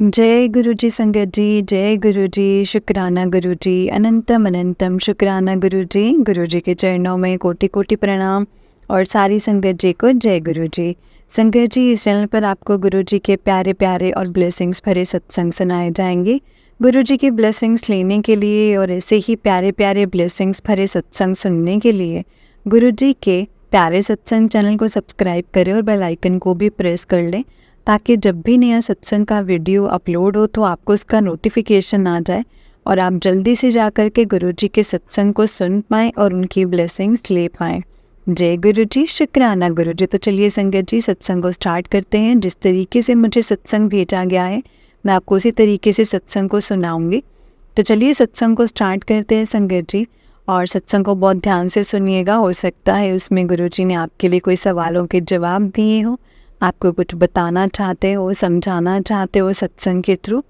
जय गुरु जी संगत जी, जय गुरु जी, शुक्राना गुरु जी, अनंतम अनंतम शुक्राना गुरु जी के चरणों में कोटि कोटि प्रणाम और सारी संगत जी को जय गुरु जी। संगत जी, इस चैनल पर आपको गुरु जी के प्यारे प्यारे और ब्लेसिंग्स भरे सत्संग सुनाए जाएंगे। गुरु जी की ब्लेसिंग्स लेने के लिए और ऐसे ही प्यारे प्यारे ब्लेसिंग्स भरे सत्संग सुनने के लिए गुरु जी के प्यारे सत्संग चैनल को सब्सक्राइब करें और बेल आइकन को भी प्रेस कर लें, ताकि जब भी नया सत्संग का वीडियो अपलोड हो तो आपको उसका नोटिफिकेशन आ जाए और आप जल्दी से जाकर के गुरु जी के सत्संग को सुन पाएँ और उनकी ब्लेसिंग्स ले पाएँ। जय गुरु जी, शुक्राना गुरु जी। तो चलिए संगत जी, सत्संग को स्टार्ट करते हैं। जिस तरीके से मुझे सत्संग भेजा गया है मैं आपको उसी तरीके से सत्संग को सुनाऊंगी। तो चलिए सत्संग को स्टार्ट करते हैं संगत जी, और सत्संग को बहुत ध्यान से सुनिएगा। हो सकता है उसमें गुरु जी ने आपके लिए कोई सवालों के जवाब दिए हो, आपको कुछ बताना चाहते हो, समझाना चाहते हो सत्संग के थ्रू।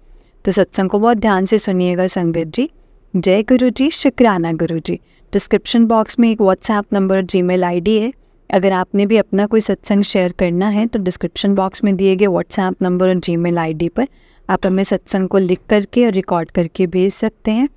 तो सत्संग को बहुत ध्यान से सुनिएगा संगत जी। जय गुरु जी, शुक्राना गुरु जी। डिस्क्रिप्शन बॉक्स में एक व्हाट्सएप नंबर, जीमेल आईडी है। अगर आपने भी अपना कोई सत्संग शेयर करना है तो डिस्क्रिप्शन बॉक्स में दिए गए व्हाट्सएप नंबर और जीमेल आईडी पर आप हमें सत्संग को लिख करके और रिकॉर्ड करके भेज सकते हैं।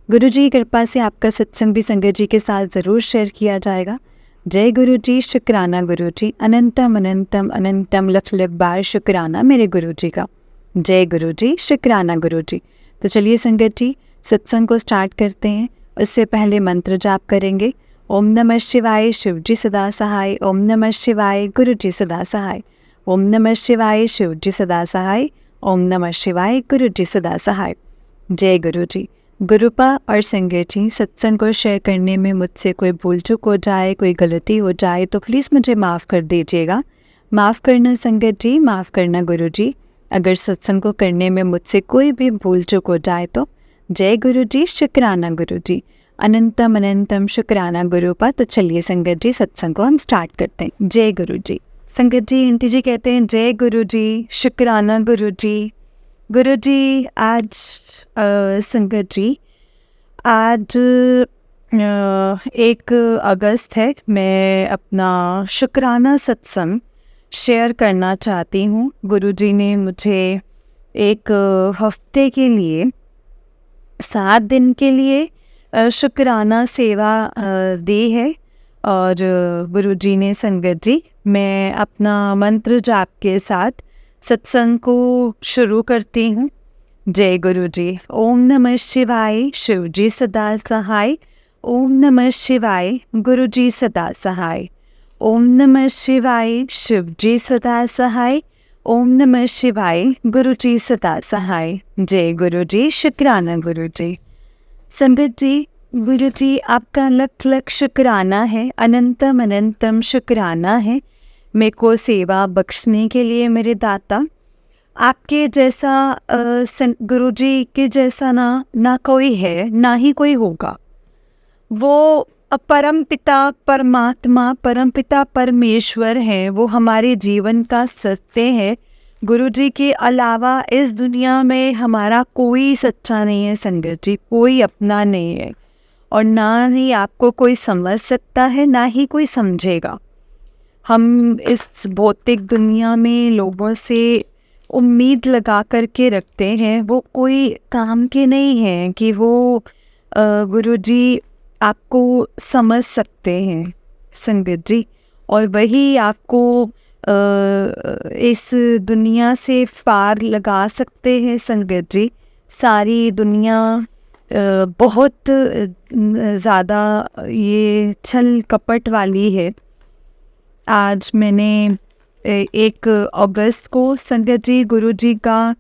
गुरु जी की कृपा से आपका सत्संग भी संगत जी के साथ ज़रूर शेयर किया जाएगा। जय गुरु जी, शुक्राना गुरु जी, अनंतम अनंतम अनंतम लख लख बार शुक्राना मेरे गुरु जी का। जय गुरु जी, शुक्राना गुरु जी। तो चलिए संगत जी, सत्संग को स्टार्ट करते हैं। उससे पहले मंत्र जाप करेंगे। ओम नमः शिवाय, शिव जी सदा सहाय। ओम नमः शिवाय, गुरु जी सदा सहाय। ओम नमः शिवाय, शिव जी सदा सहाय। ओम नमः शिवाय, गुरु जी सदा सहाय। जय गुरु जी। गुरुपा और संगत जी, सत्संग को शेयर करने में मुझसे कोई भूल चूक हो जाए, कोई गलती हो जाए तो प्लीज़ मुझे माफ़ कर दीजिएगा। माफ़ करना संगत जी, माफ़ करना गुरु जी। अगर सत्संग को करने में मुझसे कोई भी भूल चूक हो जाए तो जय गुरु जी, शुक्राना गुरु जी, अनंतम अनंतम शुक्राना गुरुपा। तो चलिए संगत जी, सत्संग को हम स्टार्ट करते हैं। जय गुरु जी। संगत जी, आंटी जी कहते हैं जय गुरु जी, शुक्राना गुरु जी। गुरु जी, आज संगत जी, आज 1 अगस्त है। मैं अपना शुक्राना सत्संग शेयर करना चाहती हूँ। गुरु जी ने मुझे एक हफ्ते के लिए 7 दिन के लिए शुक्राना सेवा दी है। और गुरु जी ने संगत जी, मैं अपना मंत्र जाप के साथ सत्संग को शुरू करती हूँ। जय गुरु जी। ओम नमः शिवाय, शिव जी सदा सहाय। ओम नमः शिवाय, गुरु जी सदा सहाय। ओम नमः शिवाय, शिव जी सदा सहाय। ओम नमः शिवाय, गुरु जी सदा सहाय। जय गुरु जी, शुक्राना गुरु जी। संगत जी, गुरु जी आपका लख लख शुक्राना है, अनंतम अनंतम शुक्राना है मेरे को सेवा बख्शने के लिए मेरे दाता। आपके जैसा गुरु जी के जैसा ना कोई है, ना ही कोई होगा। वो परम पिता परमात्मा, परम पिता परमेश्वर हैं। वो हमारे जीवन का सत्य है। गुरु जी के अलावा इस दुनिया में हमारा कोई सच्चा नहीं है संगत जी, कोई अपना नहीं है। और ना ही आपको कोई समझ सकता है, ना ही कोई समझेगा। हम इस भौतिक दुनिया में लोगों से उम्मीद लगा करके रखते हैं, वो कोई काम के नहीं हैं कि वो गुरु जी आपको समझ सकते हैं संगत जी। और वही आपको इस दुनिया से पार लगा सकते हैं संगत जी। सारी दुनिया बहुत ज़्यादा ये छल कपट वाली है। आज मैंने 1 अगस्त को संगत जी, गुरु जी का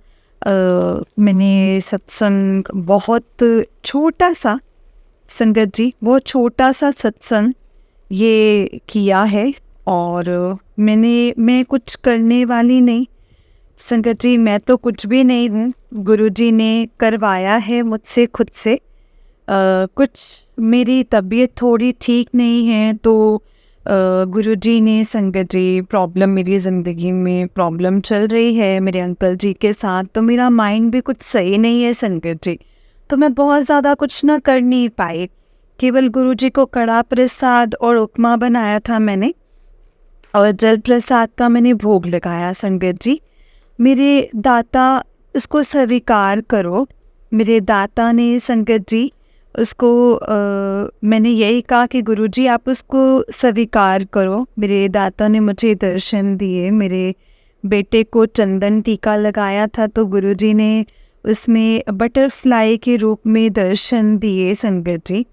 मैंने सत्संग, बहुत छोटा सा संगत जी, बहुत छोटा सा सत्संग ये किया है। और मैं कुछ करने वाली नहीं संगत जी, मैं तो कुछ भी नहीं हूँ। गुरु जी ने करवाया है मुझसे खुद से। कुछ मेरी तबीयत थोड़ी ठीक नहीं है तो गुरु जी ने संगत जी, प्रॉब्लम, मेरी ज़िंदगी में प्रॉब्लम चल रही है मेरे अंकल जी के साथ, तो मेरा माइंड भी कुछ सही नहीं है संगत जी। तो मैं बहुत ज़्यादा कुछ ना कर नहीं पाई। केवल गुरु जी को कड़ा प्रसाद और उपमा बनाया था मैंने, और जल प्रसाद का मैंने भोग लगाया संगत जी। मेरे दाता उसको स्वीकार करो। मेरे दाता ने संगत जी उसको मैंने यही कहा कि गुरुजी आप उसको स्वीकार करो। मेरे दाता ने मुझे दर्शन दिए। मेरे बेटे को चंदन टीका लगाया था तो गुरुजी ने उसमें बटरफ्लाई के रूप में दर्शन दिए संगत जी।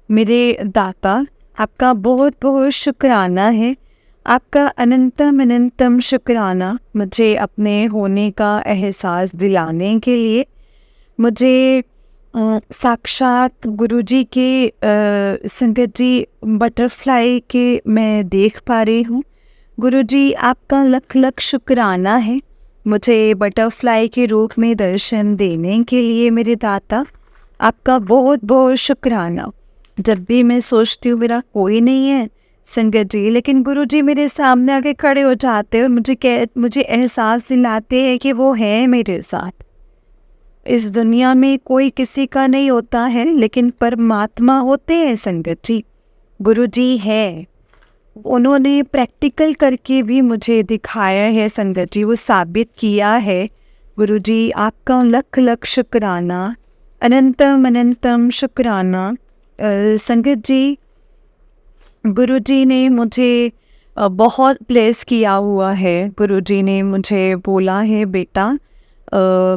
मेरे दाता आपका बहुत बहुत शुक्राना है। आपका अनंतम अनंतम शुक्राना मुझे अपने होने का एहसास दिलाने के लिए। मुझे साक्षात गुरुजी के संगत जी बटरफ्लाई के मैं देख पा रही हूँ। गुरुजी आपका लख लख शुक्राना है मुझे बटरफ्लाई के रूप में दर्शन देने के लिए। मेरे दाता आपका बहुत बहुत शुक्राना। जब भी मैं सोचती हूँ मेरा कोई नहीं है संगत जी, लेकिन गुरुजी मेरे सामने आके खड़े हो जाते हैं और मुझे एहसास दिलाते हैं कि वो है मेरे साथ। इस दुनिया में कोई किसी का नहीं होता है, लेकिन परमात्मा होते हैं संगत जी। गुरुजी है, उन्होंने प्रैक्टिकल करके भी मुझे दिखाया है संगत जी, वो साबित किया है। गुरुजी आपका लख लख शुक्राना, अनंतम अनंतम शुक्राना। संगत जी, गुरुजी ने मुझे बहुत ब्लेस किया हुआ है। गुरुजी ने मुझे बोला है बेटा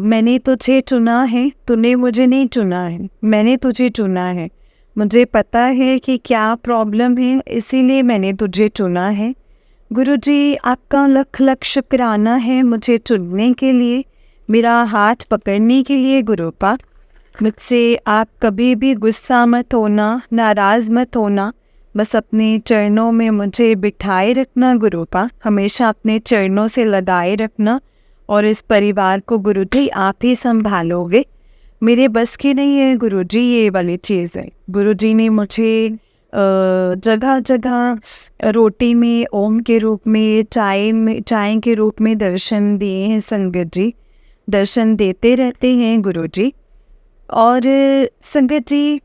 मैंने तुझे चुना है, तूने मुझे नहीं चुना है, मैंने तुझे चुना है। मुझे पता है कि क्या प्रॉब्लम है, इसीलिए मैंने तुझे चुना है। गुरुजी आपका लख लख शुक्राना है मुझे चुनने के लिए, मेरा हाथ पकड़ने के लिए। गुरुपा मुझसे आप कभी भी गुस्सा मत होना, नाराज़ मत होना, बस अपने चरणों में मुझे बिठाए रखना। गुरुपा हमेशा अपने चरणों से लगाए रखना और इस परिवार को गुरुजी आप ही संभालोगे। मेरे बस की नहीं है गुरुजी ये वाली चीज़ है। गुरुजी ने मुझे जगह जगह रोटी में ओम के रूप में, चाय के रूप में दर्शन दिए हैं संगत जी। दर्शन देते रहते हैं गुरुजी। और संगत जी,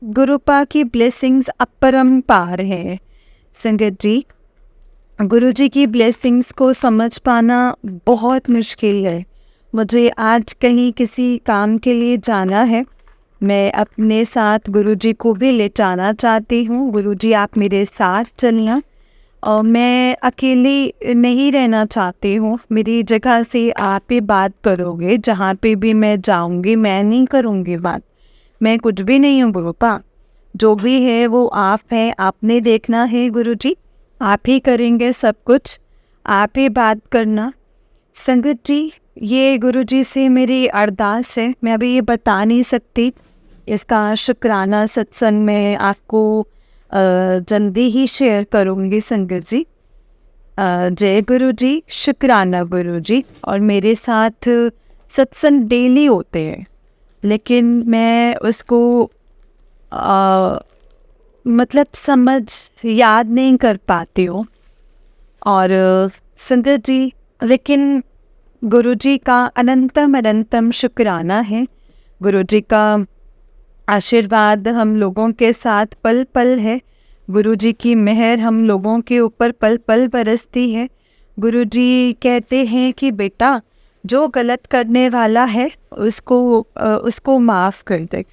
गुरुपा की ब्लेसिंग्स अपरंपार है संगत जी। गुरुजी की ब्लेसिंग्स को समझ पाना बहुत मुश्किल है। मुझे आज कहीं किसी काम के लिए जाना है, मैं अपने साथ गुरुजी को भी ले जाना चाहती हूँ। गुरुजी आप मेरे साथ चलना, और मैं अकेली नहीं रहना चाहती हूँ। मेरी जगह से आप ही बात करोगे, जहाँ पे भी मैं जाऊँगी मैं नहीं करूँगी बात, मैं कुछ भी नहीं हूँ गुरुपा। जो भी है वो आप हैं, आपने देखना है गुरुजी, आप ही करेंगे सब कुछ, आप ही बात करना। संगत जी, ये गुरुजी से मेरी अरदास है, मैं अभी ये बता नहीं सकती। इसका शुक्राना सत्संग में आपको जल्दी ही शेयर करूँगी संगत जी। जय गुरुजी, शुक्राना गुरुजी। और मेरे साथ सत्संग डेली होते हैं, लेकिन मैं उसको मतलब समझ याद नहीं कर पाती हूँ। और संगत जी, लेकिन गुरुजी का अनंतम अनंतम शुक्राना है। गुरुजी का आशीर्वाद हम लोगों के साथ पल पल है। गुरुजी की मेहर हम लोगों के ऊपर पल पल बरसती है। गुरुजी कहते हैं कि बेटा जो गलत करने वाला है उसको माफ़ कर दे।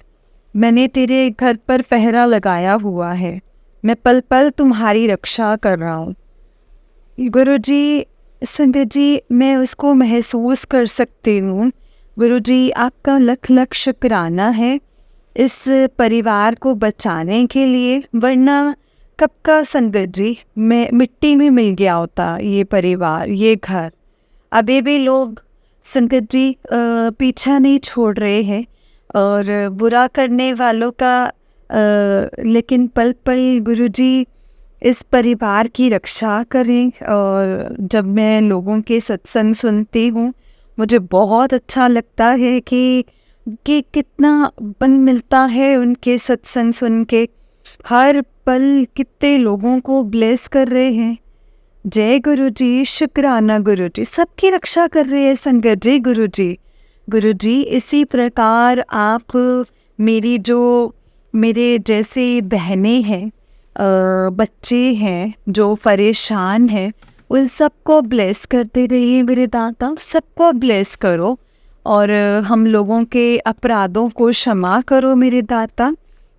मैंने तेरे घर पर पहरा लगाया हुआ है, मैं पल पल तुम्हारी रक्षा कर रहा हूँ। गुरुजी, संगत जी, मैं उसको महसूस कर सकती हूँ। गुरुजी आपका लख लख शुक्राना है इस परिवार को बचाने के लिए, वरना कब का संगत जी मैं मिट्टी में मिल गया होता ये परिवार, ये घर। अभी भी लोग संगत जी पीछा नहीं छोड़ रहे हैं और बुरा करने वालों का लेकिन पल पल गुरुजी इस परिवार की रक्षा करें। और जब मैं लोगों के सत्संग सुनती हूँ मुझे बहुत अच्छा लगता है कि कितना बन मिलता है उनके सत्संग सुन के। हर पल कितने लोगों को ब्लेस कर रहे हैं। जय गुरुजी, शुक्राना गुरुजी, सबकी रक्षा कर रहे हैं संगत जी गुरुजी। गुरुजी इसी प्रकार आप मेरे जैसे बहनें हैं, बच्चे हैं जो परेशान हैं, उन सबको ब्लेस करते रहिए मेरे दाता। सबको ब्लेस करो और हम लोगों के अपराधों को क्षमा करो मेरे दाता,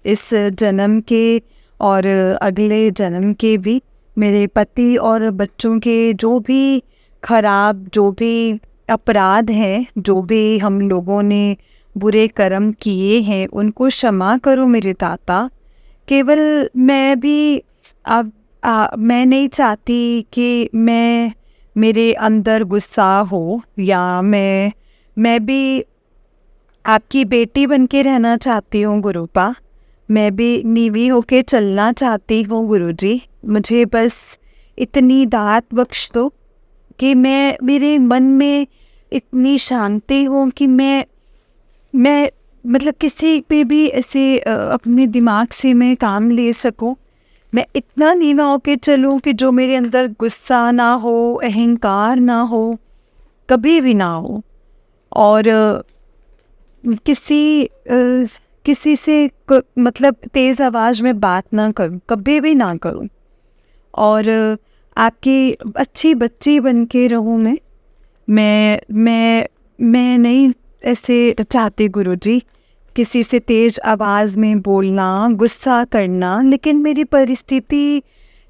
इस जन्म के और अगले जन्म के भी। मेरे पति और बच्चों के जो भी खराब, जो भी अपराध हैं, जो भी हम लोगों ने बुरे कर्म किए हैं, उनको क्षमा करो मेरे दाता। केवल मैं भी अब मैं नहीं चाहती कि मेरे अंदर गुस्सा हो, या मैं भी आपकी बेटी बन के रहना चाहती हूँ गुरुपा। मैं भी नीवी होके चलना चाहती हूँ गुरुजी। मुझे बस इतनी दात बख्श दो कि मेरे मन में इतनी शांति हो कि मैं मतलब किसी पे भी ऐसे अपने दिमाग से मैं काम ले सकूं। मैं इतना नीवा होके चलूं कि जो मेरे अंदर गुस्सा ना हो, अहंकार ना हो, कभी भी ना हो। और किसी से मतलब तेज़ आवाज़ में बात ना करूं, कभी भी ना करूं। और आपकी अच्छी बच्ची बन के रहूं मैं नहीं ऐसे चाहती गुरुजी किसी से तेज आवाज़ में बोलना, गुस्सा करना। लेकिन मेरी परिस्थिति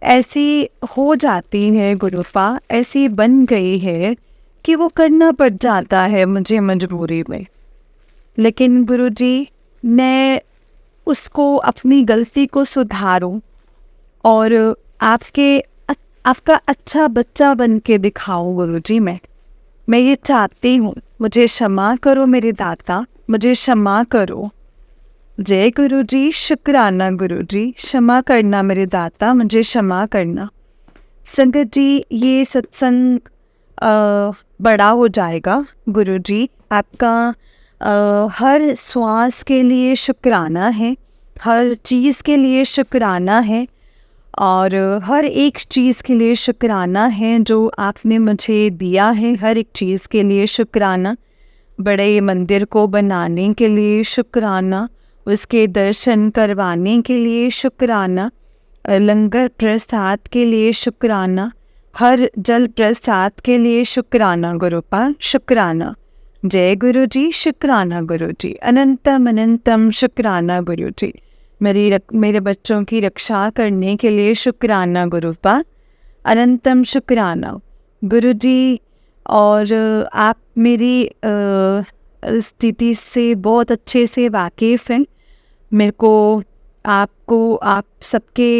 ऐसी हो जाती है गुरुपा, ऐसी बन गई है कि वो करना पड़ जाता है मुझे मजबूरी में। लेकिन गुरुजी, मैं उसको, अपनी गलती को सुधारूं और आपका अच्छा बच्चा बन के दिखाऊं गुरुजी। मैं ये चाहती हूँ। मुझे क्षमा करो मेरे दाता, मुझे क्षमा करो। जय गुरुजी, शुक्राना गुरुजी, क्षमा करना मेरे दाता, मुझे क्षमा करना। संगत जी, ये सत्संग बड़ा हो जाएगा गुरुजी। आपका हर श्वास के लिए शुक्राना है, हर चीज़ के लिए शुक्राना है, और हर एक चीज़ के लिए शुक्राना है जो आपने मुझे दिया है। हर एक चीज़ के लिए शुक्राना। बड़े मंदिर को बनाने के लिए शुक्राना, उसके दर्शन करवाने के लिए शुक्राना, लंगर प्रसाद के लिए शुक्राना, हर जल प्रसाद के लिए शुक्राना गुरुपा, शुक्राना। जय गुरुजी, शुक्राना गुरुजी, अनंतम अनंतम शुक्राना गुरुजी। मेरे बच्चों की रक्षा करने के लिए शुक्राना गुरुपा, अनंतम शुक्राना गुरुजी। और आप मेरी स्थिति से बहुत अच्छे से वाकिफ़ हैं। मेरे को आप सबके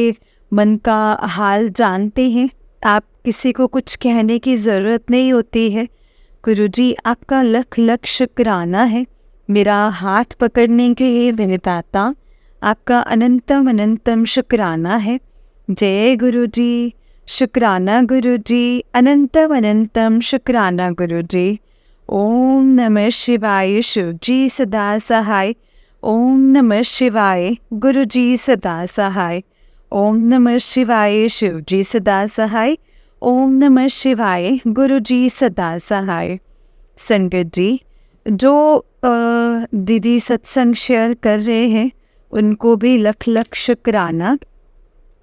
मन का हाल जानते हैं। आप किसी को कुछ कहने की ज़रूरत नहीं होती है गुरुजी। आपका लख लख शुक्राना है मेरा हाथ पकड़ने के लिए मेरे दाता। आपका अनंतम अनंतम शुक्राना है। जय गुरुजी, शुक्राना गुरुजी, अनंतम अनंतम शुक्राना गुरुजी। ओम नमः शिवाय, शिव जी सदा सहाय। ओम नमः शिवाय, गुरुजी सदा सहाय। ओम नमः शिवाय, शिव जी सदा सहाय। ओम नमः शिवाय, गुरुजी सदा सहाय। संगत जी, जो दीदी सत्संग शेयर कर रहे हैं उनको भी लख लख शुक्राना,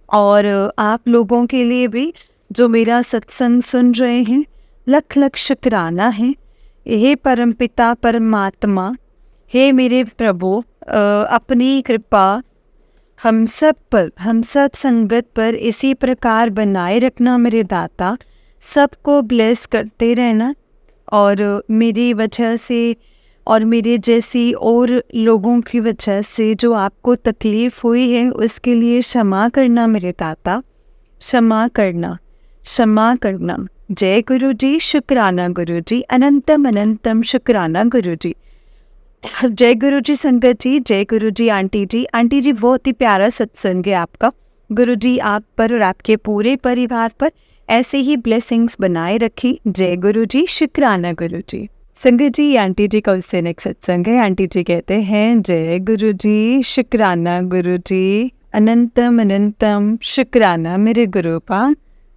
और आप लोगों के लिए भी जो मेरा सत्संग सुन रहे हैं, लख लख शुक्राना है। हे परमपिता परमात्मा, हे मेरे प्रभु, अपनी कृपा हम सब संगत पर इसी प्रकार बनाए रखना मेरे दाता। सबको ब्लेस करते रहना, और मेरी वजह से और मेरे जैसी और लोगों की वजह से जो आपको तकलीफ़ हुई है उसके लिए क्षमा करना मेरे दाता, क्षमा करना, क्षमा करना। जय गुरुजी, शुक्राना गुरुजी, अनंतम अनंतम शुक्राना गुरुजी। जय गुरुजी संगत जी, जय गुरुजी आंटी जी। आंटी जी, बहुत ही प्यारा सत्संग है आपका। गुरुजी आप पर और आपके पूरे परिवार पर ऐसे ही ब्लेसिंग्स बनाए रखी। जय गुरुजी, शुक्राना गुरुजी। संगत जी, आंटी जी का उससे नेक्स्ट सत्संग है। आंटी जी कहते हैं, जय गुरुजी, शुक्राना गुरुजी, अनंतम अनंतम शुक्राना मेरे गुरुपा,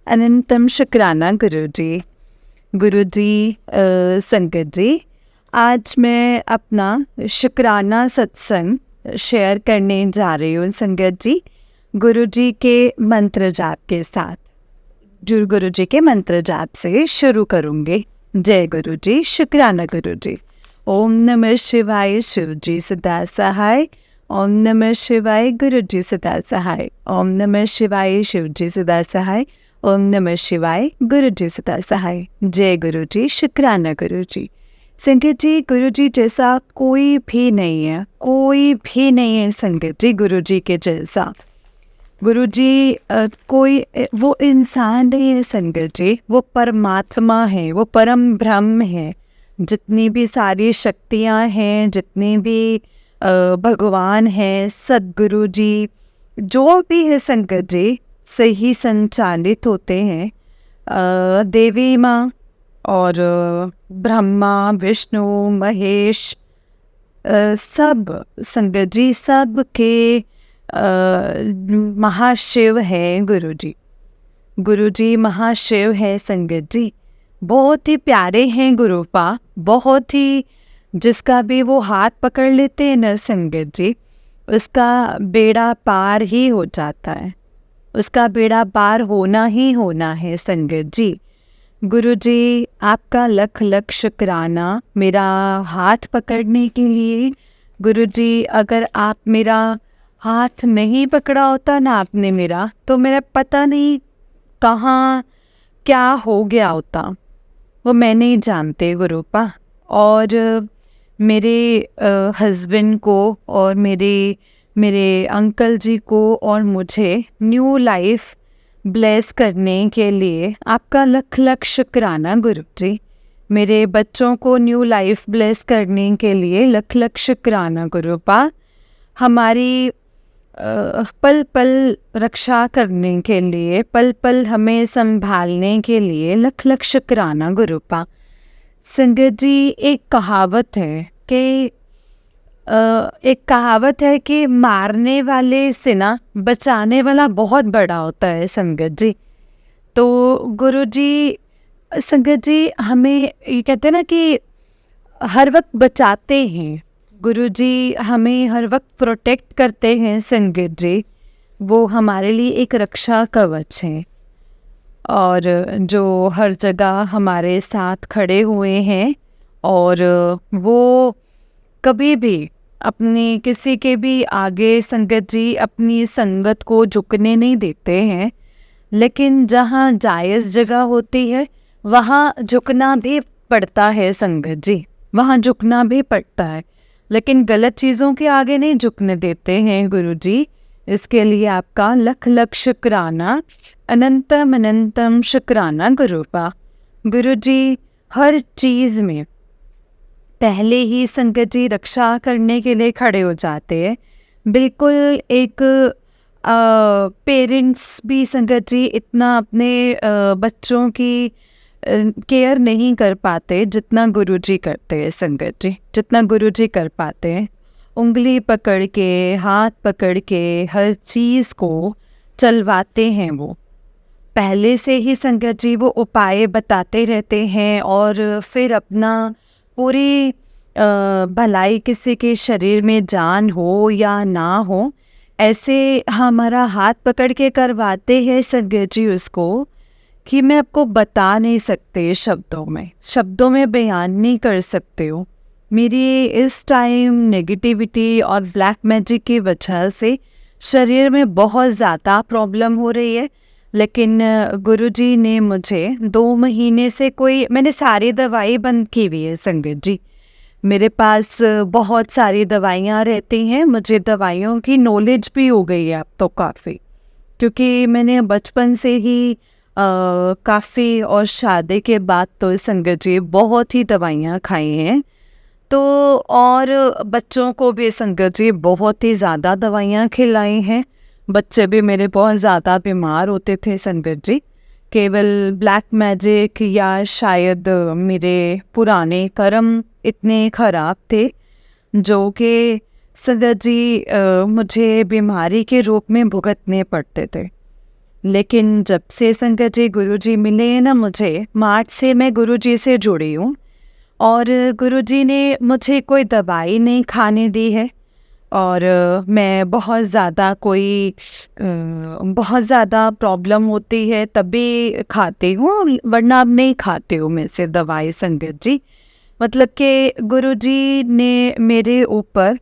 अनंतम शुक्राना गुरुजी। गुरुजी, संगत जी, आज मैं अपना शुक्राना सत्संग शेयर करने जा रही हूँ संगत जी, गुरुजी के मंत्र जाप के साथ। गुरुजी के मंत्र जाप से शुरू करूँगी। जय गुरुजी, शुक्राना गुरुजी। ओम नमः शिवाय शिव जी सदा सहाय। ओम नमः शिवाय गुरु जी सदा सहाय। ओम नमः शिवाय शिव जी सदा सहाय। ओम नमः शिवाय गुरु जी सदा सहाय। जय गुरु जी, शुक्राना गुरु जी। संगत जी, गुरु जी जैसा कोई भी नहीं है, कोई भी नहीं है संगत जी गुरु जी के जैसा। गुरु जी कोई वो इंसान नहीं है संगत जी, वो परमात्मा है, वो परम ब्रह्म है। जितनी भी सारी शक्तियाँ हैं, जितने भी भगवान हैं, सद्गुरु जी, जो भी है संगत जी, सही संचालित होते हैं। देवी माँ और ब्रह्मा विष्णु महेश, सब संगत जी, सब के महाशिव है गुरु जी। गुरु जी महाशिव है संगत जी, बहुत ही प्यारे हैं गुरुपा, बहुत ही, जिसका भी वो हाथ पकड़ लेते हैं न संगत जी, उसका बेड़ा पार ही हो जाता है, उसका बेड़ा पार होना ही होना है संगत जी। गुरु जी आपका लख लख शुक्राना मेरा हाथ पकड़ने के लिए। गुरु जी अगर आप मेरा हाथ नहीं पकड़ा होता ना आपने मेरा, तो मेरा पता नहीं कहाँ क्या हो गया होता, वो मैं नहीं जानते गुरुपा। और मेरे हस्बैंड को और मेरे अंकल जी को और मुझे न्यू लाइफ ब्लेस करने के लिए आपका लख लख शुक्राना गुरु जी। मेरे बच्चों को न्यू लाइफ ब्लेस करने के लिए लख लख शुक्राना गुरुपा। हमारी पल पल रक्षा करने के लिए, पल पल हमें संभालने के लिए लख लख शुक्राना गुरुपा। संगत जी एक कहावत है कि मारने वाले से ना बचाने वाला बहुत बड़ा होता है संगत जी। तो गुरु जी, संगत जी हमें ये कहते हैं ना कि हर वक्त बचाते हैं गुरु जी, हमें हर वक्त प्रोटेक्ट करते हैं संगत जी, वो हमारे लिए एक रक्षा कवच है। और जो हर जगह हमारे साथ खड़े हुए हैं, और वो कभी भी अपनी किसी के भी आगे संगत जी अपनी संगत को झुकने नहीं देते हैं। लेकिन जहाँ जायज़ जगह होती है वहाँ झुकना भी पड़ता है संगत जी, वहाँ झुकना भी पड़ता है, लेकिन गलत चीज़ों के आगे नहीं झुकने देते हैं गुरु जी। इसके लिए आपका लख लख शुक्राना, अनंतम अनंतम शुक्राना गुरुपा। गुरु जी हर चीज़ में पहले ही संगत जी रक्षा करने के लिए खड़े हो जाते हैं। बिल्कुल एक पेरेंट्स भी संगत जी इतना अपने बच्चों की केयर नहीं कर पाते जितना गुरुजी करते हैं संगत जी, जितना गुरुजी कर पाते हैं। उंगली पकड़ के, हाथ पकड़ के हर चीज़ को चलवाते हैं वो। पहले से ही संगत जी वो उपाय बताते रहते हैं, और फिर अपना पूरी भलाई, किसी के शरीर में जान हो या ना हो, ऐसे हमारा हाथ पकड़ के करवाते हैं संगत जी उसको, कि मैं आपको बता नहीं सकते शब्दों में बयान नहीं कर सकते हो। मेरी इस टाइम नेगेटिविटी और ब्लैक मैजिक की वजह से शरीर में बहुत ज़्यादा प्रॉब्लम हो रही है। लेकिन गुरुजी ने मुझे 2 महीने से मैंने सारी दवाई बंद की हुई है संगत जी। मेरे पास बहुत सारी दवाइयाँ रहती हैं, मुझे दवाइयों की नॉलेज भी हो गई है अब तो काफ़ी, क्योंकि मैंने बचपन से ही काफ़ी, और शादी के बाद तो संगत जी बहुत ही दवाइयाँ खाई हैं। तो और बच्चों को भी संगत जी बहुत ही ज़्यादा दवाइयाँ खिलाई हैं। बच्चे भी मेरे बहुत ज़्यादा बीमार होते थे संगत जी, केवल ब्लैक मैजिक या शायद मेरे पुराने कर्म इतने ख़राब थे जो कि संगत जी मुझे बीमारी के रूप में भुगतने पड़ते थे। लेकिन जब से संगत जी गुरुजी मिले हैं ना मुझे, मार्च से मैं गुरुजी से जुड़ी हूँ, और गुरुजी ने मुझे कोई दवाई नहीं खाने दी है। और मैं बहुत ज़्यादा बहुत ज़्यादा प्रॉब्लम होती है तभी खाती हूँ, वरना अब नहीं खाती हूँ मैं से दवाई संगत जी। मतलब कि गुरुजी ने मेरे ऊपर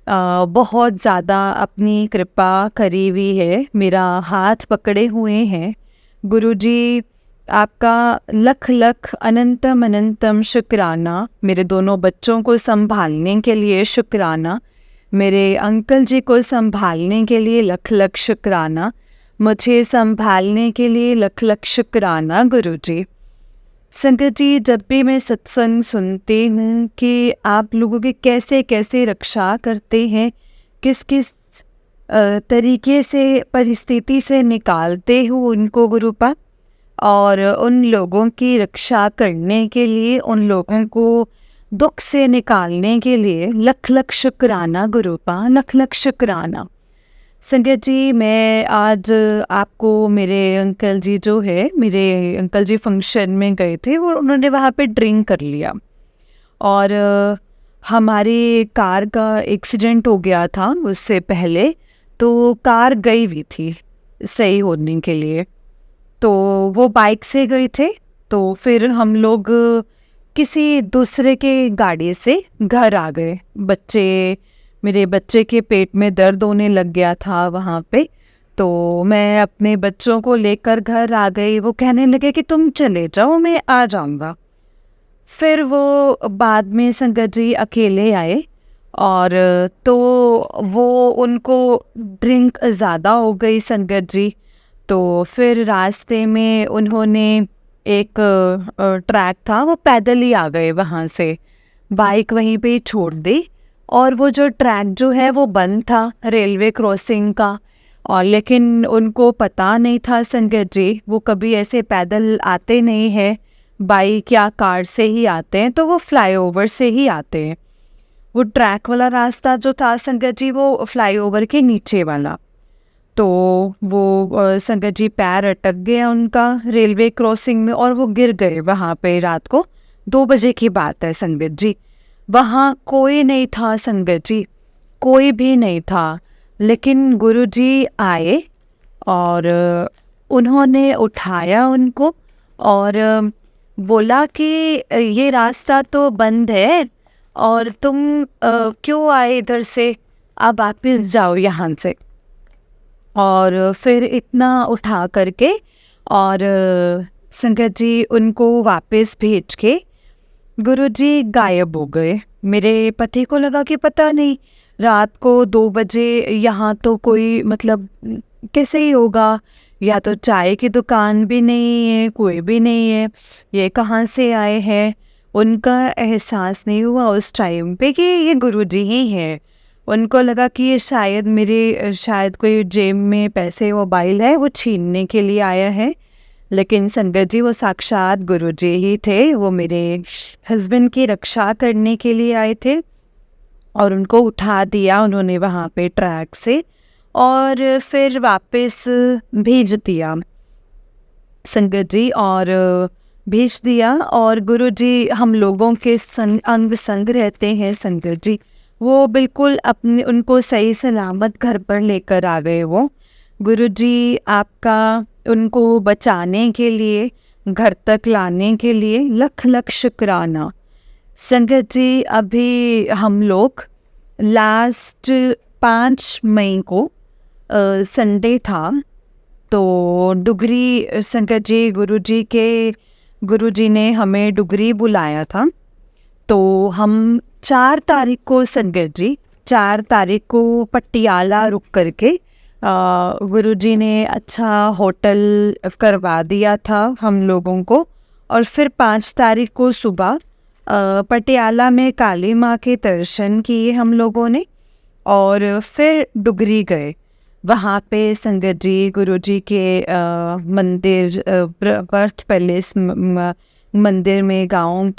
बहुत ज़्यादा अपनी कृपा करी हुई है, मेरा हाथ पकड़े हुए हैं। गुरुजी आपका लख लख अनंतम अनंतम शुक्राना, मेरे दोनों बच्चों को संभालने के लिए शुक्राना, मेरे अंकल जी को संभालने के लिए लख लख शुक्राना, मुझे संभालने के लिए लख लख शुक्राना गुरुजी। संगत जी, जब भी मैं सत्संग सुनती हूँ कि आप लोगों की कैसे कैसे रक्षा करते हैं, किस किस तरीके से परिस्थिति से निकालते हो उनको गुरुपा, और उन लोगों की रक्षा करने के लिए, उन लोगों को दुख से निकालने के लिए लख लख शुक्राना गुरुपा, लख लख शुक्राना। संगत जी, मैं आज आपको मेरे अंकल जी जो है, मेरे अंकल जी फंक्शन में गए थे और उन्होंने वहाँ पे ड्रिंक कर लिया और हमारी कार का एक्सीडेंट हो गया था उससे पहले, तो कार गई हुई थी सही होने के लिए, तो वो बाइक से गए थे। तो फिर हम लोग किसी दूसरे के गाड़ी से घर आ गए। मेरे बच्चे के पेट में दर्द होने लग गया था वहाँ पे, तो मैं अपने बच्चों को लेकर घर आ गई। वो कहने लगे कि तुम चले जाओ, मैं आ जाऊँगा। फिर वो बाद में संगत जी अकेले आए और तो वो उनको ड्रिंक ज़्यादा हो गई संगत जी। तो फिर रास्ते में उन्होंने एक ट्रैक था, वो पैदल ही आ गए वहाँ से, बाइक वहीं पे ही छोड़ दी। और वो जो ट्रैक जो है वो बंद था रेलवे क्रॉसिंग का, और लेकिन उनको पता नहीं था संगत जी, वो कभी ऐसे पैदल आते नहीं हैं, बाइक या कार से ही आते हैं, तो वो फ्लाईओवर से ही आते हैं। वो ट्रैक वाला रास्ता जो था संगत जी, वो फ्लाईओवर के नीचे वाला, तो वो संगत जी पैर अटक गया उनका रेलवे क्रॉसिंग में और वो गिर गए वहाँ पे। रात को 2 बजे की बात है संगत जी। वहाँ कोई नहीं था संगत जी, कोई भी नहीं था, लेकिन गुरुजी आए और उन्होंने उठाया उनको और बोला कि ये रास्ता तो बंद है और तुम क्यों आए इधर से, अब वापस जाओ यहाँ से। और फिर इतना उठा करके और संगत जी उनको वापस भेज के गुरुजी गायब हो गए। मेरे पति को लगा कि पता नहीं रात को 2 बजे यहाँ तो कोई मतलब कैसे ही होगा, या तो चाय की दुकान भी नहीं है, कोई भी नहीं है, ये कहाँ से आए हैं। उनका एहसास नहीं हुआ उस टाइम पे कि ये गुरुजी ही हैं। उनको लगा कि ये शायद कोई जेब में पैसे मोबाइल है वो छीनने के लिए आया है, लेकिन संगत जी वो साक्षात गुरुजी ही थे। वो मेरे हस्बैंड की रक्षा करने के लिए आए थे और उनको उठा दिया उन्होंने वहाँ पे ट्रैक से और फिर वापस भेज दिया संगत जी, और भेज दिया। और गुरुजी हम लोगों के अंग संग रहते हैं संगत जी, वो बिल्कुल उनको सही सलामत घर पर लेकर आ गए। वो गुरुजी आपका उनको बचाने के लिए, घर तक लाने के लिए लख लख शुक्राना संगत जी। अभी हम लोग लास्ट 5 मई को संडे था, तो डुगरी संगत जी गुरुजी ने हमें डुगरी बुलाया था। तो हम 4 तारीख को संगत जी 4 तारीख को पटियाला रुक करके गुरुजी ने अच्छा होटल करवा दिया था हम लोगों को, और फिर 5 तारीख को सुबह पटियाला में काली माँ के दर्शन किए हम लोगों ने और फिर डुगरी गए। वहाँ पे संगत जी गुरुजी के मंदिर बर्थ पैलेस मंदिर में गांव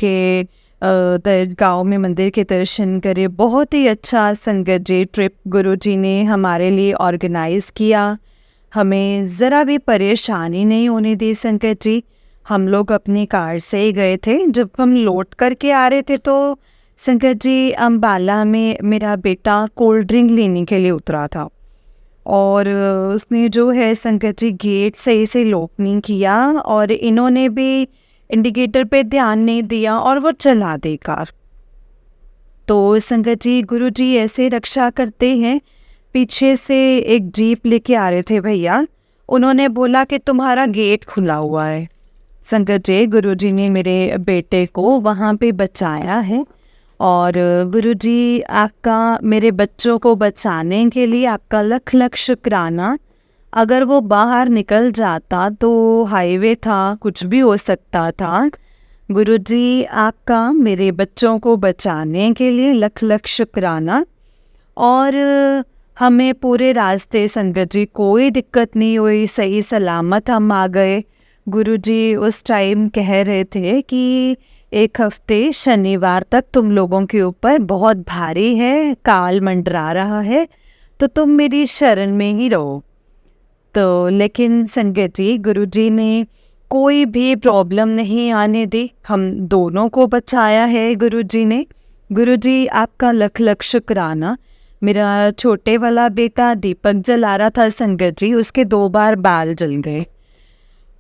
में मंदिर के दर्शन करे। बहुत ही अच्छा संगत जी ट्रिप गुरुजी ने हमारे लिए ऑर्गेनाइज़ किया, हमें ज़रा भी परेशानी नहीं होने दी संगत जी। हम लोग अपनी कार से ही गए थे। जब हम लौट करके आ रहे थे तो संगत जी अम्बाला में मेरा बेटा कोल्ड ड्रिंक लेने के लिए उतरा था और उसने जो है संगत जी गेट सही से लॉक नहीं किया और इन्होंने भी इंडिकेटर पे ध्यान नहीं दिया और वो चला दी कार। तो संगत जी, गुरुजी ऐसे रक्षा करते हैं। पीछे से एक जीप लेके आ रहे थे भैया, उन्होंने बोला कि तुम्हारा गेट खुला हुआ है। संगत जी, गुरुजी ने मेरे बेटे को वहाँ पे बचाया है। और गुरुजी, आपका मेरे बच्चों को बचाने के लिए आपका लख लख शुक्राना। अगर वो बाहर निकल जाता तो हाईवे था, कुछ भी हो सकता था। गुरुजी, आपका मेरे बच्चों को बचाने के लिए लख लख शुक्राना। और हमें पूरे रास्ते संगत जी कोई दिक्कत नहीं हुई, सही सलामत हम आ गए। गुरुजी उस टाइम कह रहे थे कि 1 हफ्ते शनिवार तक तुम लोगों के ऊपर बहुत भारी है, काल मंडरा रहा है, तो तुम मेरी शरण में ही रहो। तो लेकिन संगत जी, गुरुजी ने कोई भी प्रॉब्लम नहीं आने दी, हम दोनों को बचाया है गुरुजी ने। गुरुजी, आपका लख लख शुक्राना। मेरा छोटे वाला बेटा दीपक जला रहा था संगत जी, उसके 2 बार बाल जल गए।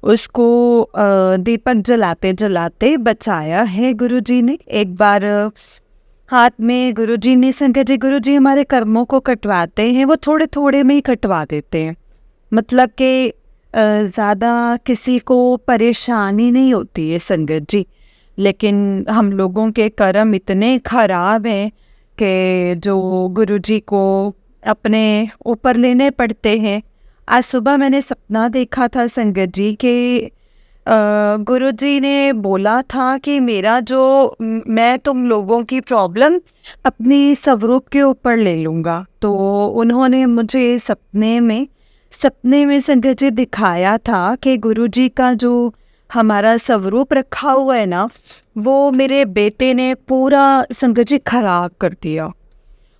उसको दीपक जलाते जलाते बचाया है गुरुजी ने। एक बार हाथ में गुरुजी ने, संगत जी, गुरुजी हमारे कर्मों को कटवाते हैं, वो थोड़े थोड़े में ही कटवा देते हैं। मतलब कि ज़्यादा किसी को परेशानी नहीं होती है संगत जी। लेकिन हम लोगों के कर्म इतने खराब हैं कि जो गुरुजी को अपने ऊपर लेने पड़ते हैं। आज सुबह मैंने सपना देखा था संगत जी कि गुरुजी ने बोला था कि मैं तुम लोगों की प्रॉब्लम अपनी स्वरूप के ऊपर ले लूँगा। तो उन्होंने मुझे सपने में संगत जी दिखाया था कि गुरुजी का जो हमारा स्वरूप रखा हुआ है ना, वो मेरे बेटे ने पूरा संगत जी खराब कर दिया।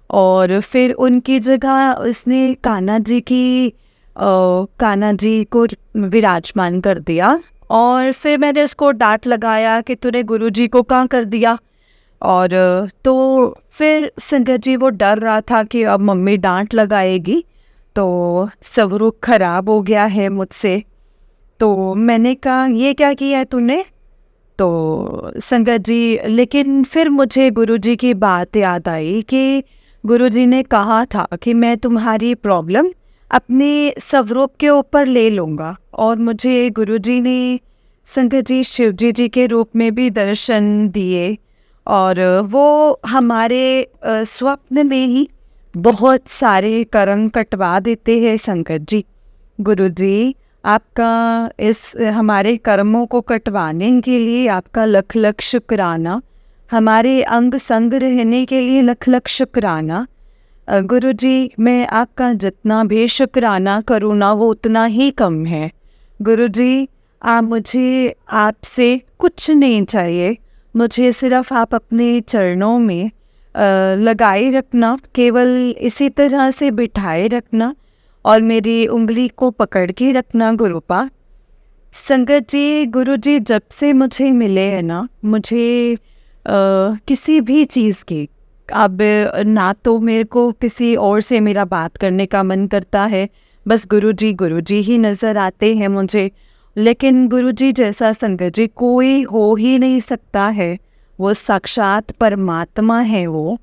और फिर उनकी जगह उसने कान्हा जी को विराजमान कर दिया। और फिर मैंने उसको डांट लगाया कि तूने गुरुजी को कहाँ कर दिया। और तो फिर संगत जी वो डर रहा था कि अब मम्मी डांट लगाएगी, तो स्वरूप खराब हो गया है मुझसे। तो मैंने कहा, ये क्या किया है तूने? तो संगत जी, लेकिन फिर मुझे गुरुजी की बात याद आई कि गुरुजी ने कहा था कि मैं तुम्हारी प्रॉब्लम अपने स्वरूप के ऊपर ले लूँगा। और मुझे गुरुजी ने संगत जी शिवजी जी के रूप में भी दर्शन दिए। और वो हमारे स्वप्न में ही बहुत सारे कर्म कटवा देते हैं संगत जी। गुरुजी, आपका इस हमारे कर्मों को कटवाने के लिए आपका लख लख शुक्राना। हमारे अंग संग रहने के लिए लख लख शुक्राना। गुरुजी, मैं आपका जितना भी शुक्राना करूँ ना, वो उतना ही कम है। गुरुजी, मुझे आपसे कुछ नहीं चाहिए, मुझे सिर्फ आप अपने चरणों में लगाए रखना, केवल इसी तरह से बिठाए रखना और मेरी उंगली को पकड़ के रखना गुरुपा। संगत जी, गुरुजी जब से मुझे मिले हैं ना, मुझे किसी भी चीज़ की अब ना तो मेरे को किसी और से मेरा बात करने का मन करता है, बस गुरुजी ही नज़र आते हैं मुझे। लेकिन गुरुजी जैसा संगत जी कोई हो ही नहीं सकता है, वो साक्षात परमात्मा है वो।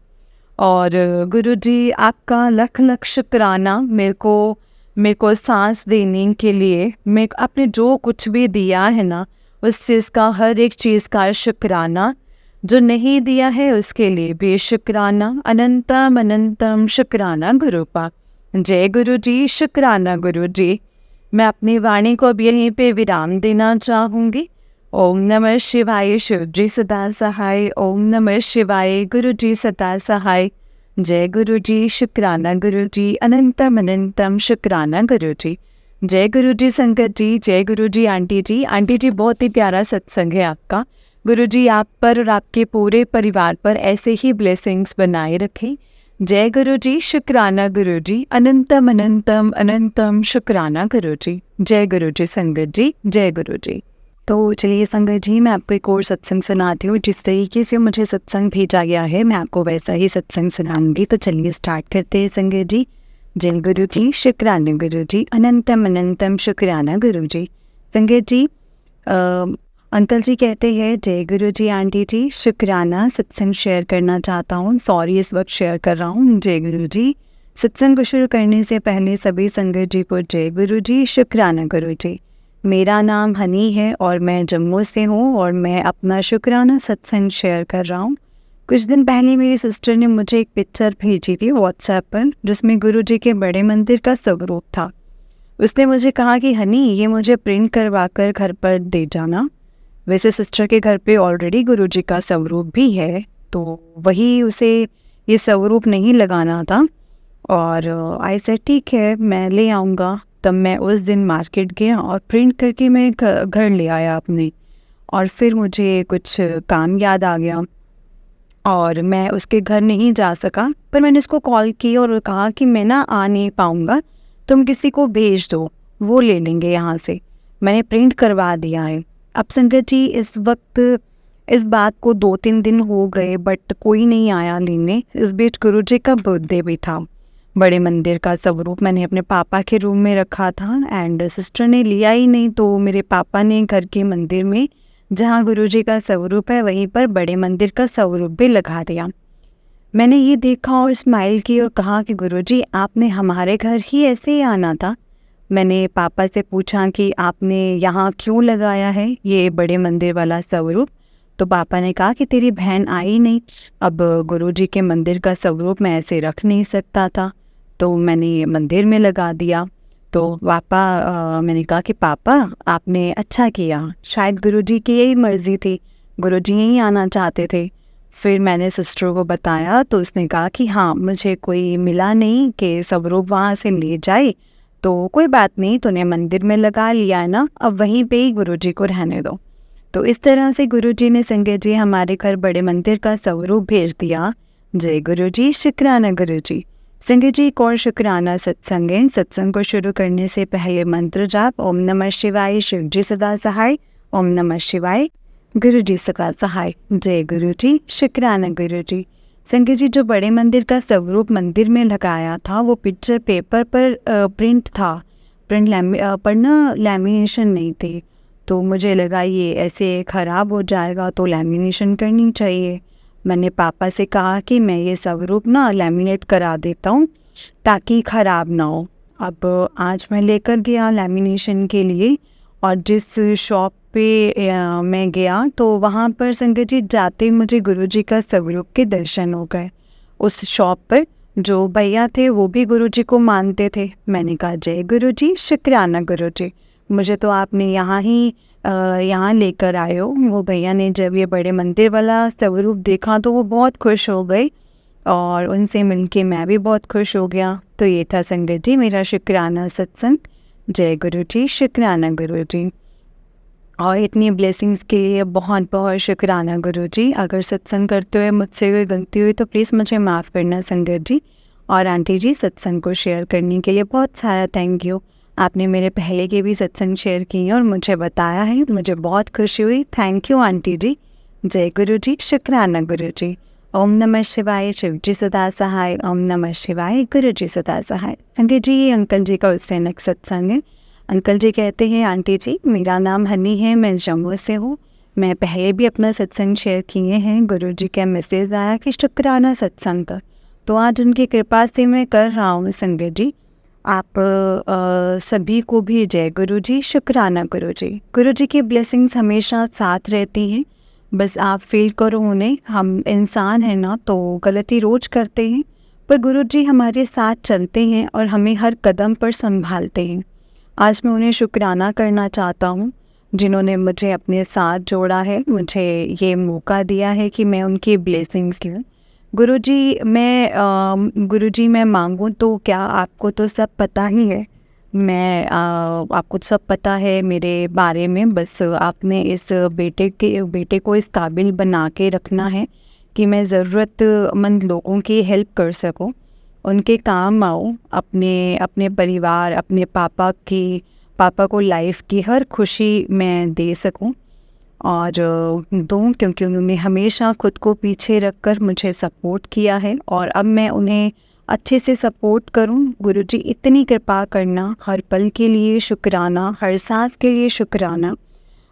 और गुरुजी, आपका लख लख शुक्राना मेरे को सांस देने के लिए। आपने जो कुछ भी दिया है ना, उस चीज़ का, हर एक चीज़ का शुक्राना। जो नहीं दिया है उसके लिए बेशुक्राना। अनंतम अनंतम शुक्राना गुरुपा। जय गुरुजी, शुक्राना गुरुजी। मैं अपनी वाणी को अब यहीं पे विराम देना चाहूँगी। ओम नमः शिवाय, शिवजी सदा सहाय। ओम नमः शिवाय, गुरुजी सदा सहाय। जय गुरुजी, शुक्राना गुरुजी। अनंतम अनंतम शुक्राना गुरुजी। जय गुरुजी संगत जी, जय गुरुजी आंटी जी। आंटी जी, बहुत ही प्यारा सत्संग है आपका। गुरुजी आप पर और आपके पूरे परिवार पर ऐसे ही ब्लेसिंग्स बनाए रखें। जय गुरुजी, शुक्राना गुरुजी। अनंतम अनंतम अनंतम शुक्राना गुरुजी। जय गुरुजी संगत जी, जय गुरुजी। तो चलिए संगत जी, मैं आपको एक और सत्संग सुनाती हूँ। जिस तरीके से मुझे सत्संग भेजा गया है, मैं आपको वैसा ही सत्संग सुनाऊंगी। तो चलिए स्टार्ट करते हैं संगत जी। जय गुरुजी, शुक्राना गुरुजी। अनंतम अनंतम शुक्राना गुरुजी। संगत जी, अंकल जी कहते हैं, जय गुरु जी आंटी जी, शुक्राना सत्संग शेयर करना चाहता हूँ। सॉरी इस वक्त शेयर कर रहा हूँ। जय गुरु जी। सत्संग को शुरू करने से पहले सभी संगत जी को जय गुरु जी, शुक्राना गुरु जी। मेरा नाम हनी है और मैं जम्मू से हूँ और मैं अपना शुक्राना सत्संग शेयर कर रहा हूँ। कुछ दिन पहले मेरी सिस्टर ने मुझे एक पिक्चर भेजी थी व्हाट्सएप पर, जिसमें गुरु जी के बड़े मंदिर का स्वरूप था। उसने मुझे कहा कि हनी, ये मुझे प्रिंट करवा कर घर पर दे जाना। वैसे सिस्टर के घर पे ऑलरेडी गुरुजी का स्वरूप भी है, तो वही उसे ये स्वरूप नहीं लगाना था। और आई सेड ठीक है, मैं ले आऊँगा। तब मैं उस दिन मार्केट गया और प्रिंट करके मैं घर ले आया अपने। और फिर मुझे कुछ काम याद आ गया और मैं उसके घर नहीं जा सका, पर मैंने उसको कॉल की और कहा कि मैं ना आ नहीं पाऊँगा, तुम किसी को भेज दो, वो ले लेंगे यहाँ से। मैंने प्रिंट करवा दिया है। अब संगत जी, इस वक्त इस बात को 2-3 दिन हो गए बट कोई नहीं आया लेने। इस बीच गुरुजी का बर्थडे भी था। बड़े मंदिर का स्वरूप मैंने अपने पापा के रूम में रखा था एंड सिस्टर ने लिया ही नहीं, तो मेरे पापा ने घर के मंदिर में जहाँ गुरुजी का स्वरूप है वहीं पर बड़े मंदिर का स्वरूप भी लगा दिया। मैंने ये देखा और स्माइल की और कहा कि गुरुजी, आपने हमारे घर ही ऐसे ही आना था। मैंने पापा से पूछा कि आपने यहाँ क्यों लगाया है ये बड़े मंदिर वाला स्वरूप। तो पापा ने कहा कि तेरी बहन आई नहीं, अब गुरुजी के मंदिर का स्वरूप मैं ऐसे रख नहीं सकता था, तो मैंने मंदिर में लगा दिया। तो मैंने कहा कि पापा, आपने अच्छा किया, शायद गुरुजी की यही मर्ज़ी थी, गुरुजी यहीं आना चाहते थे। फिर मैंने सिस्टर को बताया तो उसने कहा कि हाँ, मुझे कोई मिला नहीं कि स्वरूप वहाँ से ले जाए, तो कोई बात नहीं, तूने मंदिर में लगा लिया है ना, अब वहीं पे ही गुरुजी को रहने दो। तो इस तरह से गुरुजी ने संगत जी हमारे घर बड़े मंदिर का स्वरूप भेज दिया। जय गुरुजी, शुक्राना गुरुजी। संगत जी, एक और शुक्राना सत्संग है। सत्संग को शुरू करने से पहले मंत्र जाप, ओम नमः शिवाय, शिव जी सदा सहाय, ओम नमः शिवाय, गुरु जी सदा सहाय। जय गुरु जी, शुक्राना गुरु जी। संगत जी, जो बड़े मंदिर का स्वरूप मंदिर में लगाया था वो पिक्चर पेपर पर प्रिंट था, पर ना लैमिनेशन नहीं थी। तो मुझे लगा ये ऐसे ख़राब हो जाएगा तो लैमिनेशन करनी चाहिए। मैंने पापा से कहा कि मैं ये स्वरूप ना लैमिनेट करा देता हूँ ताकि ख़राब ना हो। अब आज मैं लेकर गया लैमिनेशन के लिए और जिस शॉप पे मैं गया तो वहाँ पर संगत जी जाते ही मुझे गुरुजी का स्वरूप के दर्शन हो गए। उस शॉप पर जो भैया थे वो भी गुरुजी को मानते थे। मैंने कहा, जय गुरुजी, शुक्राना गुरुजी, मुझे तो आपने यहाँ लेकर आए हो। वो भैया ने जब ये बड़े मंदिर वाला स्वरूप देखा तो वो बहुत खुश हो गए और उनसे मिलके मैं भी बहुत खुश हो गया। तो ये था संगत जी मेरा शुक्राना सत्संग। जय गुरु जी, शुक्राना गुरु जी। और इतनी ब्लेसिंग्स के लिए बहुत बहुत शुक्राना गुरु जी। अगर सत्संग करते हुए मुझसे कोई गलती हुई तो प्लीज़ मुझे माफ़ करना संगत जी। और आंटी जी, सत्संग को शेयर करने के लिए बहुत सारा थैंक यू। आपने मेरे पहले के भी सत्संग शेयर किए और मुझे बताया है, मुझे बहुत खुशी हुई। थैंक यू आंटी जी। जय गुरु जी, शुक्राना गुरु जी। ओम नमः शिवाय, शिव जी सदा सहाय, ओम नमः शिवाय, गुरु जी सदा सहाय। संगत जी, ये अंकल जी का उससे नेक्स्ट सत्संग है। अंकल जी कहते हैं, आंटी जी, मेरा नाम हनी है, मैं जम्मू से हूँ। मैं पहले भी अपना सत्संग शेयर किए हैं। गुरु जी का मैसेज आया कि शुक्राना सत्संग कर, तो आज उनकी कृपा से मैं कर रहा हूँ संगत जी। आप सभी को भी जय गुरु जी, शुक्राना गुरु जी। गुरु जी की ब्लेसिंग्स हमेशा साथ रहती हैं, बस आप फील करो उन्हें। हम इंसान हैं ना, तो गलती रोज करते हैं, पर गुरु जी हमारे साथ चलते हैं और हमें हर कदम पर संभालते हैं। आज मैं उन्हें शुक्राना करना चाहता हूँ जिन्होंने मुझे अपने साथ जोड़ा है, मुझे ये मौका दिया है कि मैं उनकी ब्लेसिंग्स लूँ। गुरुजी, मैं मांगूँ तो क्या, आपको तो सब पता ही है। आपको सब पता है मेरे बारे में, बस आपने इस बेटे को इस काबिल बना के रखना है कि मैं ज़रूरतमंद लोगों की हेल्प कर सकूं, उनके काम आऊँ, अपने परिवार, अपने पापा को लाइफ की हर खुशी मैं दे सकूं और दूँ, क्योंकि उन्होंने हमेशा खुद को पीछे रखकर मुझे सपोर्ट किया है और अब मैं उन्हें अच्छे से सपोर्ट करूं। गुरुजी, इतनी कृपा करना, हर पल के लिए शुक्राना, हर सांस के लिए शुक्राना।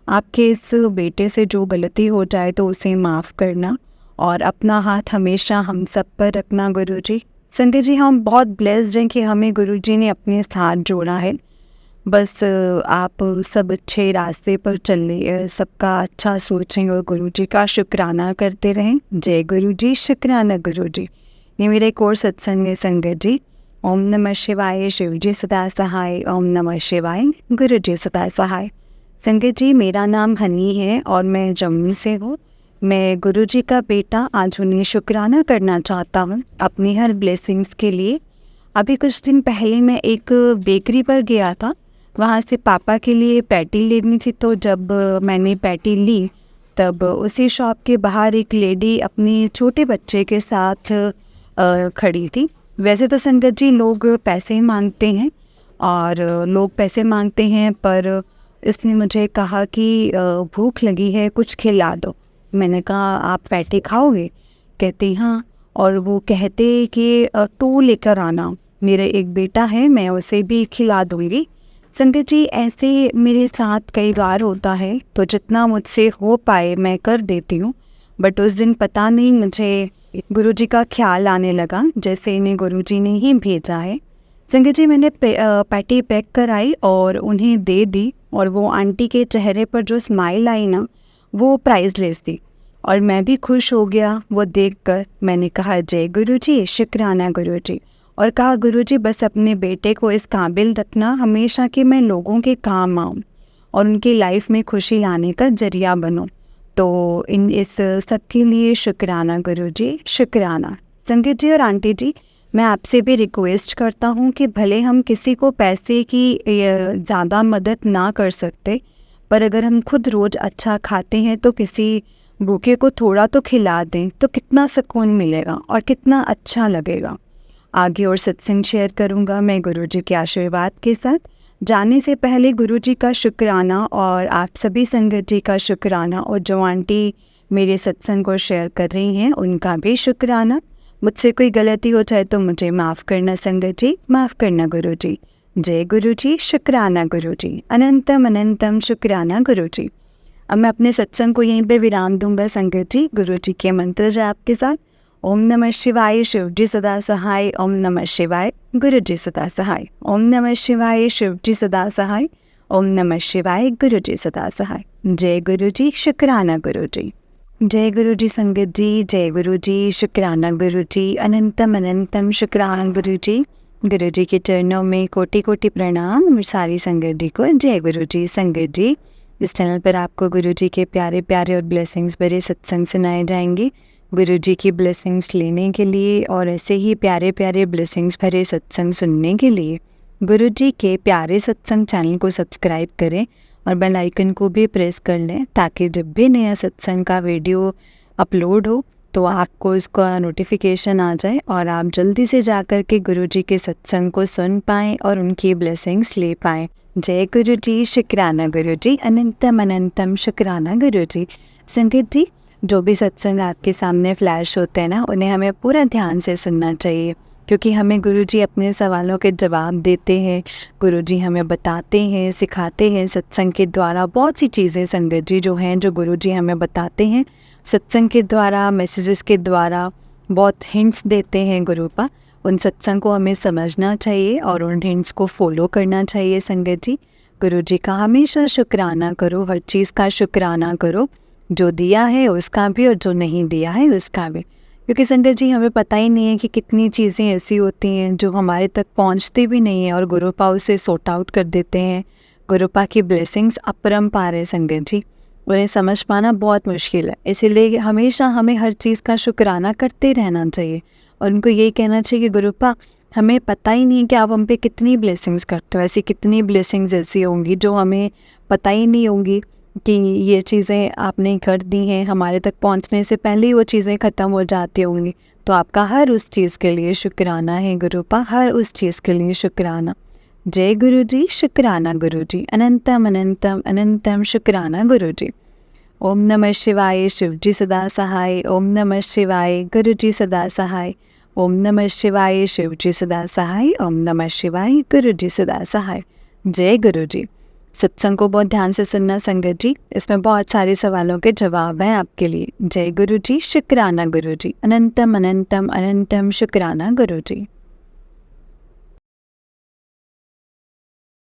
आपके इस बेटे से जो गलती हो जाए तो उसे माफ़ करना और अपना हाथ हमेशा हम सब पर रखना गुरुजी। संगत जी, हम बहुत ब्लेस्ड हैं कि हमें गुरुजी ने अपने साथ जोड़ा है। बस आप सब अच्छे रास्ते पर चलें, सबका अच्छा सोचें और गुरुजी का शुक्राना करते रहें। जय गुरुजी, शुक्राना गुरुजी। ये मेरा एक और सत्संग है संगत जी। ओम नमः शिवाय, शिव जी सदा सहाय। ओम नमः शिवाय, गुरु जी सदा सहाय। संगत जी, मेरा नाम हनी है और मैं जम्मू से हूँ। मैं गुरु जी का बेटा, आज उन्हें शुक्राना करना चाहता हूँ अपनी हर ब्लेसिंग्स के लिए। अभी कुछ दिन पहले मैं एक बेकरी पर गया था, वहाँ से पापा के लिए पैटी लेनी थी। तो जब मैंने पैटी ली तब उसी शॉप के बाहर एक लेडी अपने छोटे बच्चे के साथ खड़ी थी। वैसे तो संगत जी लोग पैसे मांगते हैं और लोग पैसे मांगते हैं, पर इसने मुझे कहा कि भूख लगी है, कुछ खिला दो। मैंने कहा आप पैटी खाओगे? कहती हाँ। और वो कहते कि तो लेकर आना, मेरा एक बेटा है, मैं उसे भी खिला दूँगी। संगत जी, ऐसे मेरे साथ कई बार होता है, तो जितना मुझसे हो पाए मैं कर देती हूँ। बट उस दिन पता नहीं मुझे गुरुजी का ख्याल आने लगा, जैसे इन्हें गुरुजी ने ही भेजा है। संगत जी, मैंने पैटी पैक कराई और उन्हें दे दी, और वो आंटी के चेहरे पर जो स्माइल आई ना, वो प्राइसलेस थी। और मैं भी खुश हो गया वो देखकर। मैंने कहा जय गुरुजी, शुक्राना गुरुजी। और कहा गुरुजी बस अपने बेटे को इस काबिल रखना हमेशा कि मैं लोगों के काम आऊँ और उनकी लाइफ में खुशी लाने का जरिया बनूँ। तो इन इस सब के लिए शुक्राना गुरुजी, शुक्राना। संगत जी और आंटी जी, मैं आपसे भी रिक्वेस्ट करता हूँ कि भले हम किसी को पैसे की ज़्यादा मदद ना कर सकते, पर अगर हम खुद रोज़ अच्छा खाते हैं तो किसी भूखे को थोड़ा तो खिला दें, तो कितना सुकून मिलेगा और कितना अच्छा लगेगा। आगे और सत्संग शेयर करूँगा मैं गुरुजी के आशीर्वाद के साथ। जाने से पहले गुरुजी का शुक्राना और आप सभी संगत जी का शुक्राना, और जो आंटी मेरे सत्संग को शेयर कर रही हैं उनका भी शुक्राना। मुझसे कोई गलती हो जाए तो मुझे माफ़ करना संगत जी, माफ़ करना गुरुजी। जय गुरुजी, शुक्राना गुरुजी, अनंतम अनंतम शुक्राना गुरुजी। अब मैं अपने सत्संग को यहीं पे विराम दूंगा संगत जी, गुरुजी के मंत्र जाप के साथ। ओम नमः शिवाय, शिव जी सदा सहाय। ओम नमः शिवाय, गुरु जी सदा सहाय। ओम नमः शिवाय, शिव जी सदा सहाय। ओम नमः शिवाय, गुरु जी सदा सहाय। जय गुरु जी, शुक्राना गुरु जी। जय गुरु जी संगत जी, जय गुरु जी, शुक्राना गुरु जी, अनंतम अनंतम शुक्राना गुरु जी। गुरु जी के चरणों में कोटि कोटि प्रणाम। सारी संगत जी को जय गुरु जी। संगत जी, इस चैनल पर आपको गुरु जी के प्यारे प्यारे और ब्लेसिंग्स भरे सत्संग सुनाए जाएंगे। गुरु जी की ब्लेसिंग्स लेने के लिए और ऐसे ही प्यारे प्यारे ब्लेसिंग्स भरे सत्संग सुनने के लिए गुरु जी के प्यारे सत्संग चैनल को सब्सक्राइब करें और बेल आइकन को भी प्रेस कर लें, ताकि जब भी नया सत्संग का वीडियो अपलोड हो तो आपको इसका नोटिफिकेशन आ जाए और आप जल्दी से जाकर के गुरु जी के सत्संग को सुन पाएँ और उनकी ब्लेसिंग्स ले पाएँ। जय गुरु जी, शुक्राना गुरु जी, अनंतम अनंतम शुक्राना गुरु जी। संगत जी, जो भी सत्संग आपके सामने फ्लैश होते हैं ना, उन्हें हमें पूरा ध्यान से सुनना चाहिए, क्योंकि हमें गुरुजी अपने सवालों के जवाब देते हैं। गुरुजी हमें बताते हैं, सिखाते हैं सत्संग के द्वारा बहुत सी चीज़ें संगत जी जो हैं, जो गुरुजी हमें बताते हैं सत्संग के द्वारा, मैसेजेस के द्वारा बहुत हिंट्स देते हैं गुरुपा। उन सत्संग को हमें समझना चाहिए और उन हिंट्स को फॉलो करना चाहिए संगत जी। गुरुजी का हमेशा शुक्राना करो, हर चीज़ का शुक्राना करो, जो दिया है उसका भी और जो नहीं दिया है उसका भी। क्योंकि संगत जी हमें पता ही नहीं है कि कितनी चीज़ें ऐसी होती हैं जो हमारे तक पहुंचती भी नहीं है और गुरुपा उसे सॉर्ट आउट कर देते हैं। गुरुपा की ब्लेसिंग्स अपरंपार है संगत जी, उन्हें समझ पाना बहुत मुश्किल है। इसीलिए हमेशा हमें हर चीज़ का शुक्राना करते रहना चाहिए और उनको यही कहना चाहिए कि गुरुपा हमें पता ही नहीं कि आप हम पे कितनी ब्लेसिंग्स करते हो। ऐसी कितनी ब्लेसिंग्स ऐसी होंगी जो हमें पता ही नहीं होंगी कि ये चीज़ें आपने कर दी हैं, हमारे तक पहुंचने से पहले ही वो चीज़ें ख़त्म हो जाती होंगी। तो आपका हर उस चीज़ के लिए शुक्राना है गुरुपा, हर उस चीज़ के लिए शुक्राना। जय गुरु जी, शुक्राना गुरु जी, अनंतम अनंतम अनंतम शुक्राना गुरु जी। ओम नमः शिवाय, शिव जी सदा सहाय। ओम नमः शिवाय, गुरु जी सदा सहाय। ओम नमः शिवाय, शिव जी सदा सहाय। ओम नमः शिवाय, गुरु जी सदा सहाय। जय गुरु जी। सत्संग को बहुत ध्यान से सुनना संगत जी, इसमें बहुत सारे सवालों के जवाब हैं आपके लिए। जय गुरु जी, शुक्राना गुरु जी, अनंतम अनंतम अनंतम शुक्राना गुरु जी।